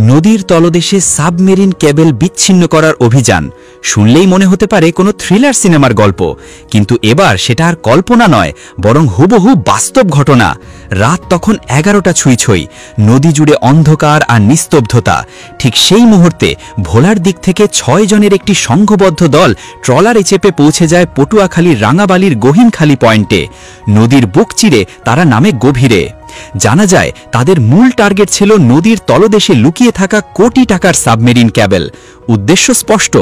নদীর তলদেশে submarine cable বিচ্ছিন্ন করার অভিযান শুনলেই মনে হতে পারে কোনো থ্রিলার সিনেমার গল্প, কিন্তু এবার সেটা আর কল্পনা নয়, বরং হুবহু বাস্তব ঘটনা। রাত তখন 11টা ছুঁই, নদী জুড়ে অন্ধকার আর নিস্তব্ধতা। ঠিক সেই মুহূর্তে ভোলার দিক থেকে 6 জনের একটি সংঘবদ্ধ দল ট্রলারে চেপে পৌঁছে যায় পটুয়াখালীর রাঙাবালির গহীনখালী পয়েন্টে। নদীর বুক চিরে তারা নামে গভীরে। জানা যায় তাদের মূল টার্গেট ছিল নদীর তলদেশে লুকিয়ে থাকা কোটি টাকার সাবমেরিন ক্যাবেল। উদ্দেশ্য স্পষ্ট,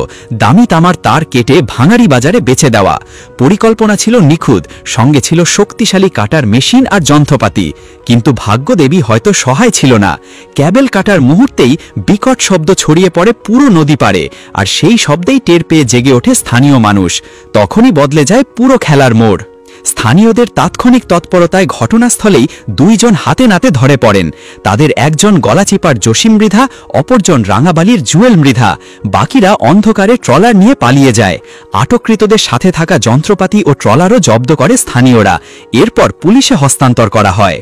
দামি তামার তার কেটে ভাঙারি বাজারে বেচে দেওয়া। পরিকল্পনা ছিল নিখুঁত, সঙ্গে ছিল শক্তিশালী কাটার মেশিন আর যন্ত্রপাতি। কিন্তু ভাগ্যদেবী হয়তো সহায় ছিল না। ক্যাবেল কাটার মুহূর্তেই বিকট শব্দ ছড়িয়ে পড়ে পুরো নদী পারে, আর সেই শব্দেই টের পেয়ে জেগে ওঠে স্থানীয় মানুষ। তখনই বদলে যায় পুরো খেলার মোড়। স্থানীয়দের তাৎক্ষণিক তৎপরতায় ঘটনাস্থলেই 2 জন হাতে নাতে ধরে পড়েন। তাদের একজন গলাচিপার জসিম মৃধা, অপরজন রাঙাবালির জুয়েল মৃধা। বাকিরা অন্ধকারে ট্রলার নিয়ে পালিয়ে যায়। আটককৃতদের সাথে থাকা যন্ত্রপাতি ও ট্রলারও জব্দ করে স্থানীয়রা। এরপর পুলিশে হস্তান্তর করা হয়।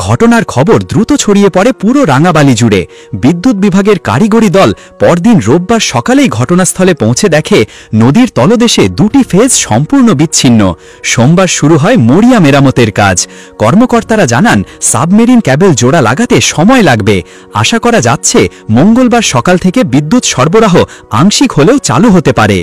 ঘটনার খবর দ্রুত ছড়িয়ে পড়ে পুরো রাঙাবালি জুড়ে। বিদ্যুৎ বিভাগের কারিগরি দল পরদিন রোববার সকালেই ঘটনাস্থলে পৌঁছে দেখে নদীর তলদেশে 2টি ফেজ সম্পূর্ণ বিচ্ছিন্ন। সোমবার শুরু হয় মরিয়া মেরামতের কাজ। কর্মকর্তারা জানান সাবমেরিন ক্যাবেল জোড়া লাগাতে সময় লাগবে। আশা করা যাচ্ছে মঙ্গলবার সকাল থেকে বিদ্যুৎ সরবরাহ আংশিক হলেও চালু হতে পারে।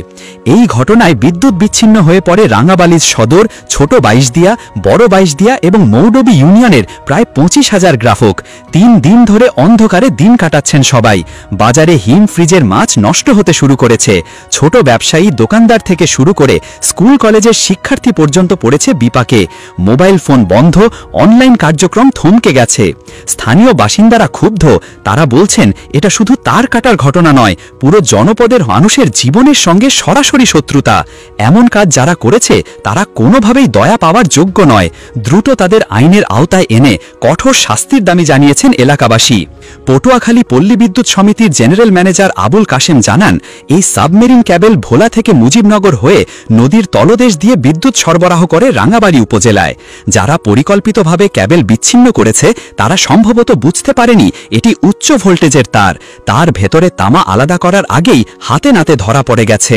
এই ঘটনায় বিদ্যুৎ বিচ্ছিন্ন হয়ে পড়ে রাঙাবালির সদর, ছোট বাইশদিয়া, বড় বাইশদিয়া এবং মৌডবি ইউনিয়নের প্রায় 25,000 গ্রাহক। 3 দিন ধরে অন্ধকারে দিন কাটাচ্ছেন সবাই। বাজারে হিম ফ্রিজের মাছ নষ্ট হতে শুরু করেছে। ছোট ব্যবসায়ী, দোকানদার থেকে শুরু করে স্কুল কলেজের শিক্ষার্থী পর্যন্ত পড়েছে বিপাকে। মোবাইল ফোন বন্ধ, অনলাইন কার্যক্রম থমকে গেছে। স্থানীয় বাসিন্দারা ক্ষুব্ধ। তারা বলছেন এটা শুধু তার কাটার ঘটনা নয়, পুরো জনপদের মানুষের জীবনের সঙ্গে সরাসরি শত্রুতা। এমন কাজ যারা করেছে তারা কোনোভাবেই দয়া পাওয়ার যোগ্য নয়। দ্রুত তাদের আইনের আওতায় এনে কঠোর শাস্তির দাবি জানিয়েছেন এলাকাবাসী। পটুয়াখালী পল্লী বিদ্যুৎ সমিতির জেনারেল ম্যানেজার আবুল কাশেম জানান, এই সাবমেরিন ক্যাবেল ভোলা থেকে মুজিবনগর হয়ে নদীর তলদেশ দিয়ে বিদ্যুৎ সরবরাহ করে রাঙাবাড়ি উপজেলায়। যারা পরিকল্পিতভাবে ক্যাবেল বিচ্ছিন্ন করেছে তারা সম্ভবত বুঝতে পারেনি এটি উচ্চ ভোল্টেজের তার। তার ভেতরে তামা আলাদা করার আগেই হাতে নাতে ধরা পড়ে গেছে।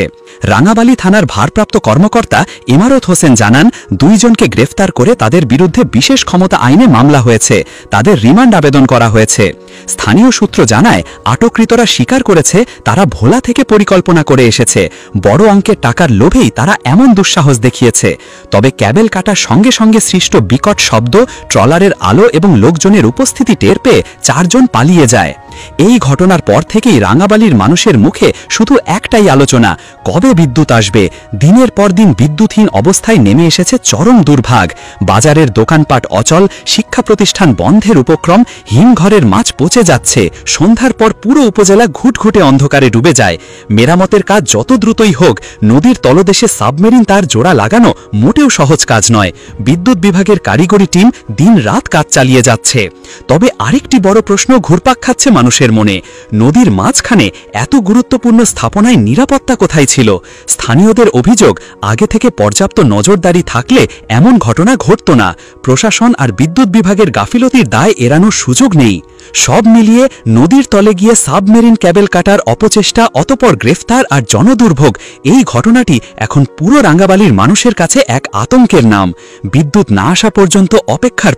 রাঙাবালি থানার ভারপ্রাপ্ত কর্মকর্তা ইমারত হোসেন জানান, 2 জনকে গ্রেফতার করে তাদের বিরুদ্ধে বিশেষ ক্ষমতা আইনে মামলা হয়েছে। তাদের রিমান্ড আবেদন করা হয়েছে। স্থানীয় সূত্র জানায় আটককৃতরা স্বীকার করেছে তারা ভোলা থেকে পরিকল্পনা করে এসেছে। বড় অঙ্কের টাকার লোভেই তারা এমন দুঃসাহস দেখিয়েছে। তবে ক্যাবেল কাটার সঙ্গে সঙ্গে সৃষ্ট বিকট শব্দ, ট্রলারের আলো এবং লোকজনের উপস্থিতি টের পেয়ে 4 জন পালিয়ে যায়। এই ঘটনার পর থেকেই রাঙাবালির মানুষের মুখে শুধু একটাই আলোচনা, কবে বিদ্যুৎ আসবে। দিনের পর দিন বিদ্যুৎহীন অবস্থায় নেমে এসেছে চরম দুর্ভাগ। বাজারের দোকানপাট অচল, শিক্ষা প্রতিষ্ঠান বন্ধের উপক্রম, হিমঘরের মাছ পচে যাচ্ছে। সন্ধ্যার পর পুরো উপজেলা ঘুটঘুটে অন্ধকারে ডুবে যায়। মেরামতের কাজ যত দ্রুতই হোক, নদীর তলদেশে সাবমেরিন তার জোড়া লাগানো মোটেও সহজ কাজ নয়। বিদ্যুৎ বিভাগের কারিগরি টিম দিন রাত কাজ চালিয়ে যাচ্ছে। তবে আরেকটি বড় প্রশ্ন ঘুরপাক খাচ্ছে মানুষের মনে, নদীর মাঝখানে এত গুরুত্বপূর্ণ স্থাপনায় নিরাপত্তা কোথায় ছিল? স্থানীয়দের অভিযোগ, আগে থেকে পর্যাপ্ত নজরদারি থাকলে এমন ঘটনা ঘটত না। প্রশাসন আর বিদ্যুৎ বিভাগের গাফিলতির দায় এড়ানোর সুযোগ নেই। সব মিলিয়ে নদীর তলে গিয়ে সাবমেরিন ক্যাবেল কাটার অপচেষ্টা, অতপর গ্রেফতার আর জনদুর্ভোগ, এই ঘটনাটি এখন পুরো রাঙাবালির মানুষের কাছে এক আতঙ্কের নাম। বিদ্যুৎ না আসা পর্যন্ত অপেক্ষার